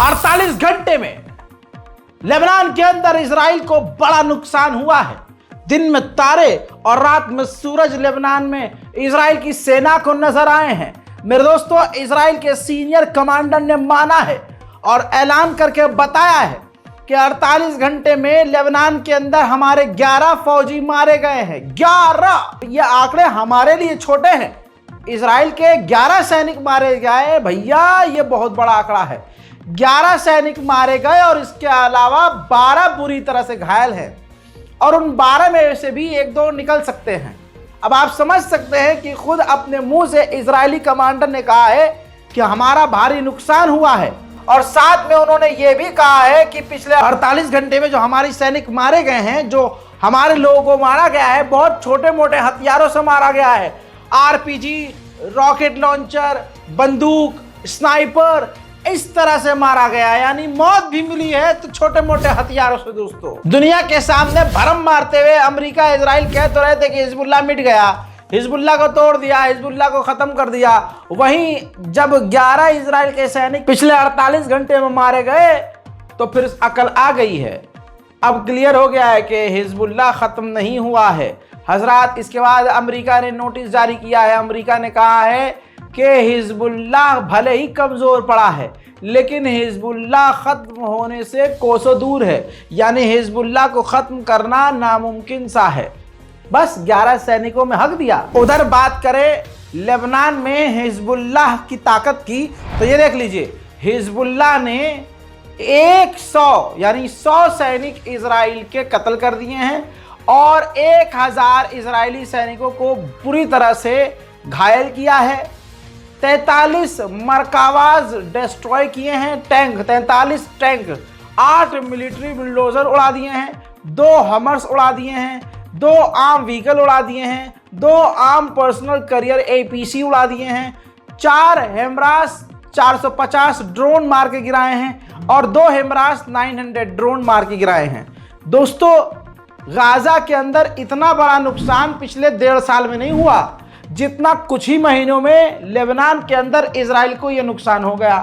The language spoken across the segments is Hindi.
48 घंटे में लेबनान के अंदर इजराइल को बड़ा नुकसान हुआ है। दिन में तारे और रात में सूरज लेबनान में इजराइल की सेना को नजर आए हैं। मेरे दोस्तों, इजराइल के सीनियर कमांडर ने माना है और ऐलान करके बताया है कि 48 घंटे में लेबनान के अंदर हमारे 11 फौजी मारे गए हैं। 11! ये आंकड़े हमारे लिए छोटे हैं। इजराइल के 11 सैनिक मारे गए भैया, ये बहुत बड़ा आंकड़ा है। 11 सैनिक मारे गए और इसके अलावा 12 बुरी तरह से घायल हैं और उन 12 में से भी 1-2 निकल सकते हैं। अब आप समझ सकते हैं कि खुद अपने मुंह से इजरायली कमांडर ने कहा है कि हमारा भारी नुकसान हुआ है और साथ में उन्होंने ये भी कहा है कि पिछले 48 घंटे में जो हमारे सैनिक मारे गए हैं, जो हमारे लोगों को मारा गया है, बहुत छोटे मोटे हथियारों से मारा गया है। आरपीजी, रॉकेट लॉन्चर, बंदूक, स्नाइपर, इस तरह से मारा गया, यानी मौत भी मिली है तो छोटे मोटे हथियारों से। दोस्तों, दुनिया के सामने भरम मारते हुए अमेरिका इजराइल कह तो रहे थे कि हिजबुल्लाह मिट गया, हिजबुल्लाह को तोड़ दिया, हिजबुल्लाह को खत्म कर दिया। वहीं जब 11 इजराइल के सैनिक पिछले 48 घंटे में मारे गए तो फिर अकल आ गई है। अब क्लियर हो गया है कि हिजबुल्लाह खत्म नहीं हुआ है हजरात। इसके बाद अमेरिका ने नोटिस जारी किया है। अमेरिका ने कहा है कि हिजबुल्लाह भले ही कमजोर पड़ा है लेकिन हिजबुल्लाह खत्म होने से कोसों दूर है, यानी हिजबुल्लाह को खत्म करना नामुमकिन सा है। बस 11 सैनिकों में हक दिया। उधर बात करें लेबनान में हिजबुल्लाह की ताकत की, तो ये देख लीजिए, हिजबुल्लाह ने 100 यानी 100 सैनिक इजराइल के कत्ल कर दिए हैं और 1000 इजरायली सैनिकों को बुरी तरह से घायल किया है। 43 मरकावाज डिस्ट्रॉय किए हैं, टैंक 43 टैंक, 8 मिलिट्री बुलडोजर उड़ा दिए हैं, 2 हमर्स उड़ा दिए हैं, 2 आम व्हीकल उड़ा दिए हैं, 2 आम पर्सनल करियर APC उड़ा दिए हैं, 4 हेमरास 450 ड्रोन मार के गिराए हैं और 2 हेमरास 900 ड्रोन मार के गिराए हैं। दोस्तों, गाजा के अंदर इतना बड़ा नुकसान पिछले 1.5 साल में नहीं हुआ जितना कुछ ही महीनों में लेबनान के अंदर इजराइल को यह नुकसान हो गया।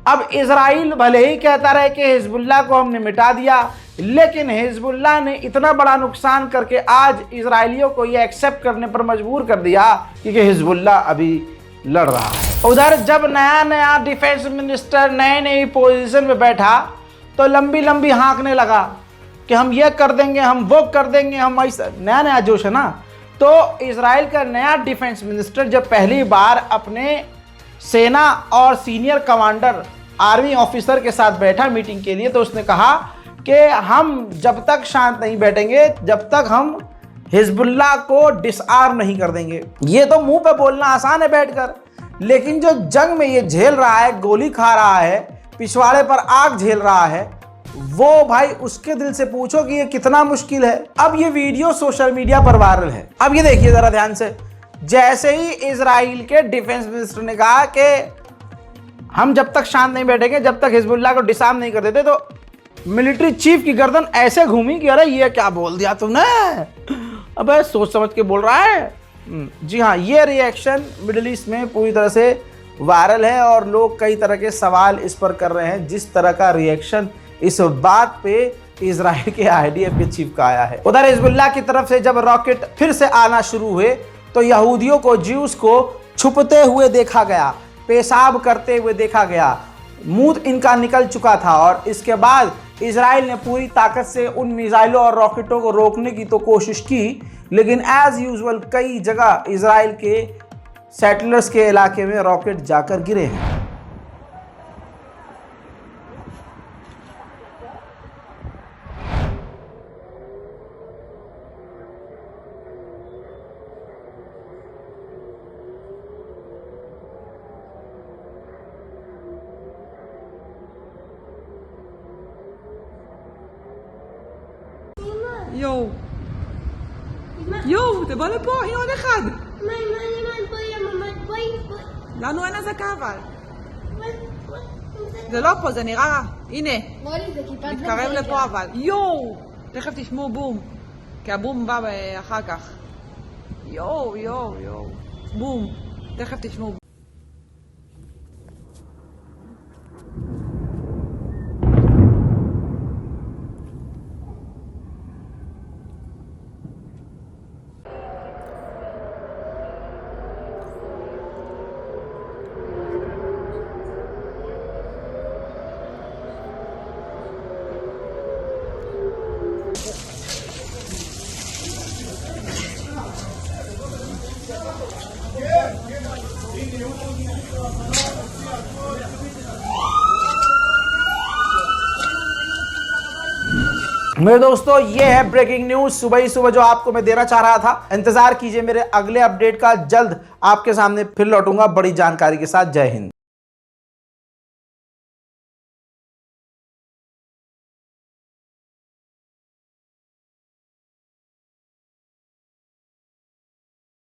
अब इजराइल भले ही कहता रहे कि हिजबुल्लाह को हमने मिटा दिया, लेकिन हिजबुल्लाह ने इतना बड़ा नुकसान करके आज इजराइलियों को यह एक्सेप्ट करने पर मजबूर कर दिया कि हिजबुल्लाह अभी लड़ रहा है। उधर जब नया नया डिफेंस मिनिस्टर नई पोजीशन में बैठा तो लंबी लंबी हाँकने लगा कि हम ये कर देंगे, हम वो कर देंगे, हम ऐसा। नया नया जोश है ना। तो इजराइल का नया डिफेंस मिनिस्टर जब पहली बार अपने सेना और सीनियर कमांडर आर्मी ऑफिसर के साथ बैठा मीटिंग के लिए, तो उसने कहा कि हम जब तक शांत नहीं बैठेंगे जब तक हम हिजबुल्लाह को डिसआर्म नहीं कर देंगे। ये तो मुंह पे बोलना आसान है बैठकर, लेकिन जो जंग में ये झेल रहा है, गोली खा रहा है, पिछवाड़े पर आग झेल रहा है, वो भाई उसके दिल से पूछो कि ये कितना मुश्किल है। अब ये वीडियो सोशल मीडिया पर वायरल है। अब ये देखिए जरा ध्यान से, जैसे ही इजराइल के डिफेंस मिनिस्टर ने कहा कि हम जब तक शांत नहीं बैठेंगे जब तक हिजबुल्लाह को डिसआर्म नहीं कर देते, तो मिलिट्री चीफ की गर्दन ऐसे घूमी कि अरे ये क्या बोल दिया तुमने, अबे सोच समझ के बोल रहा है। जी हाँ, ये रिएक्शन मिडिल ईस्ट में पूरी तरह से वायरल है और लोग कई तरह के सवाल इस पर कर रहे हैं। जिस तरह का रिएक्शन इस बात पे इजराइल के IDF के चीफ का आया है। उधर हिजबुल्लाह की तरफ से जब रॉकेट फिर से आना शुरू हुए तो यहूदियों को, ज्यूस को छुपते हुए देखा गया, पेशाब करते हुए देखा गया, मुंह इनका निकल चुका था। और इसके बाद इजराइल ने पूरी ताकत से उन मिसाइलों और रॉकेटों को रोकने की तो कोशिश की, लेकिन एज यूजुअल कई जगह इजराइल के सेटलर्स के इलाके में रॉकेट जाकर गिरे हैं। יואו. יואו, תבוא לפה, הנה עוד אחד. לנו אין אזעקה אבל. זה לא פה, זה נראה רע. הנה. מתקרב לפה אבל. יואו. תכף תשמעו בום. כי הבום בא אחר כך. יואו, יואו, יואו. בום. תכף תשמעו. मेरे दोस्तों, ये है ब्रेकिंग न्यूज सुबह ही सुबह जो आपको मैं देना चाह रहा था। इंतजार कीजिए मेरे अगले अपडेट का, जल्द आपके सामने फिर लौटूंगा बड़ी जानकारी के साथ। जय हिंद।